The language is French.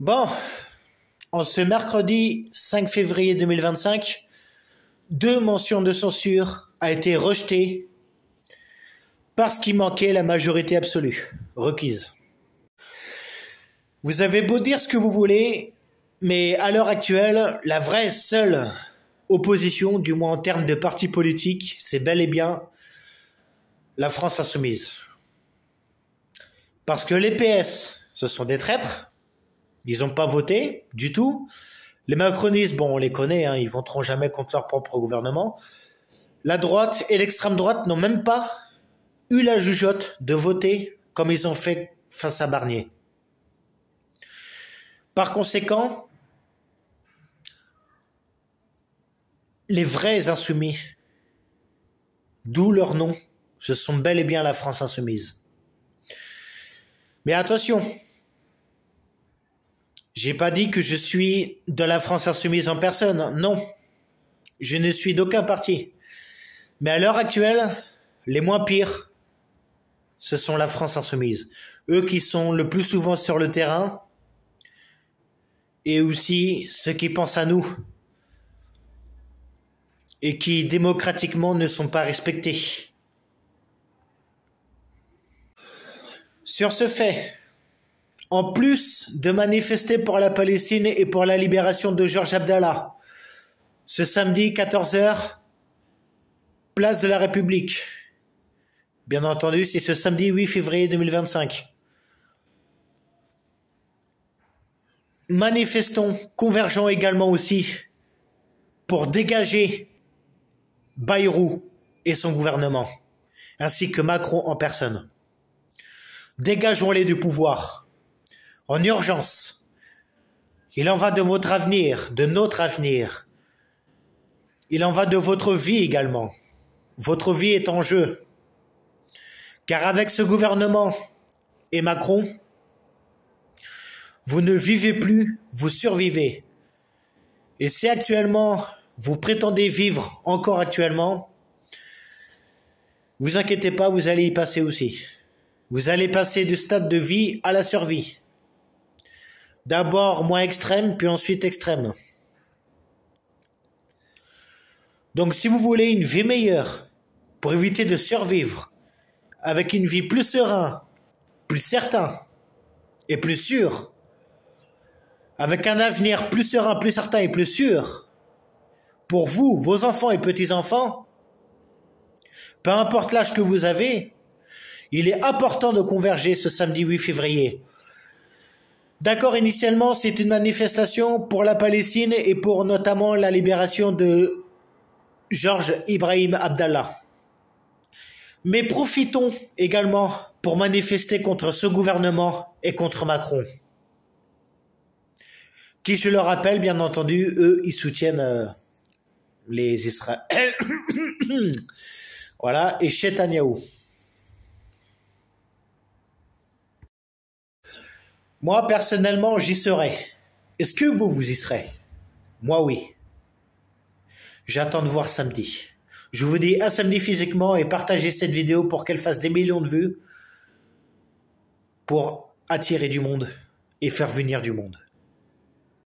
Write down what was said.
Bon, en ce mercredi 5 février 2025, 2 motions de censure a été rejetées parce qu'il manquait la majorité absolue requise. Vous avez beau dire ce que vous voulez, mais à l'heure actuelle, la vraie seule opposition, du moins en termes de parti politique, c'est bel et bien la France insoumise. Parce que les PS, ce sont des traîtres, ils n'ont pas voté du tout. Les macronistes, bon, on les connaît, hein, ils voteront jamais contre leur propre gouvernement. La droite et l'extrême droite n'ont même pas eu la jugeote de voter comme ils ont fait face à Barnier. Par conséquent, les vrais insoumis, d'où leur nom, ce sont bel et bien la France insoumise. Mais attention, j'ai pas dit que je suis de la France insoumise en personne, non. Je ne suis d'aucun parti. Mais à l'heure actuelle, les moins pires, ce sont la France insoumise. Eux qui sont le plus souvent sur le terrain, et aussi ceux qui pensent à nous, et qui démocratiquement ne sont pas respectés. Sur ce fait, en plus de manifester pour la Palestine et pour la libération de Georges Abdallah, ce samedi 14h, place de la République. Bien entendu, c'est ce samedi 8 février 2025. Manifestons, convergeons également aussi pour dégager Bayrou et son gouvernement, ainsi que Macron en personne. Dégageons-les du pouvoir, en urgence. Il en va de votre avenir, de notre avenir. Il en va de votre vie également. Votre vie est en jeu. Car avec ce gouvernement et Macron, vous ne vivez plus, vous survivez. Et si actuellement, vous prétendez vivre encore actuellement, vous inquiétez pas, vous allez y passer aussi. Vous allez passer du stade de vie à la survie. D'abord moins extrême, puis ensuite extrême. Donc si vous voulez une vie meilleure, pour éviter de survivre, avec une vie plus sereine, plus certain et plus sûre, avec un avenir plus serein, plus certain et plus sûr, pour vous, vos enfants et petits-enfants, peu importe l'âge que vous avez, il est important de converger ce samedi 8 février. D'accord, initialement, c'est une manifestation pour la Palestine et pour notamment la libération de Georges Ibrahim Abdallah. Mais profitons également pour manifester contre ce gouvernement et contre Macron, qui, je le rappelle, bien entendu, eux, ils soutiennent les Israéliens. Voilà, et Netanyahou. Moi, personnellement, j'y serai. Est-ce que vous y serez? Moi, oui. J'attends de voir samedi. Je vous dis à samedi physiquement et partagez cette vidéo pour qu'elle fasse des millions de vues pour attirer du monde et faire venir du monde.